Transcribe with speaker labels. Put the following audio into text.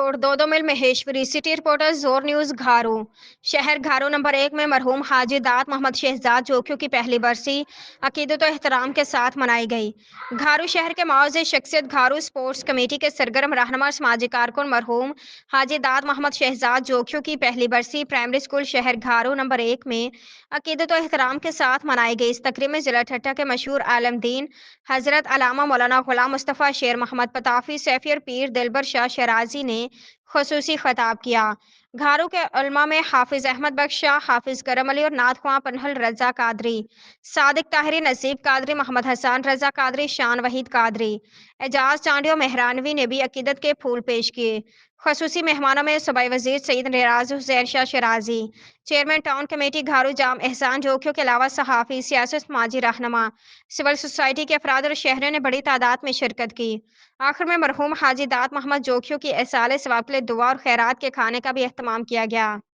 Speaker 1: Coat दो दो मिल Maheshwari city reporter जोर न्यूज घारू। शहर घारू नंबर 1 में मरहूम हाजी दात मोहम्मद शहजाद जोखियों की पहली बरसी अकीदत और एहतराम के साथ मनाई गई। घारू शहर के मुआज़ शख्सियत घारू स्पोर्ट्स कमेटी के सरगर्म रहनुमा समाजी कारकुन मरहूम हाजी दात मोहम्मद शहजाद जोखियों की पहली बरसी प्राइमरी स्कूल शहर घारू नंबर 1 में अकीदत और एहतराम के साथ मनाई गई। इस तकरीब में जिला ठट्टा के मशहूर आलम दीन हजरत अलामा मौलाना गुलाम मुस्तफ़ा शेर मोहम्मद पताफी सैफियर पीर दिलबर शाह शराजी ने खसूसी खिताब किया। घारू के उलमा में हाफिज अहमद बख्श शाह, हाफिज करम अली और नात ख्वां पन्हल रजा कादरी, सादिक ताहरी, नजीब कादरी, मोहम्मद हसन रजा कादरी, शान वहीद कादरी, एजाज चांडी और मेहरानवी ने भी अकीदत के फूल पेश किए। खसूसी मेहमानों में सूबाई वजीर Saeed eras Hussain Shah शराजी, chairman town committee घारू जाम एहसान जोखियों के अलावा सहाफ़ी, सियासत माजी रहनुमा, सिविल सोसाइटी के अफराद और शहरियों ने बड़ी तादाद में शिरकत की। आखिर में मरहूम हाजी दात मोहम्मद जोखियों की एसाले सवाब के लिए दुआ और खैरात के खाने का भी एहतमाम किया गया।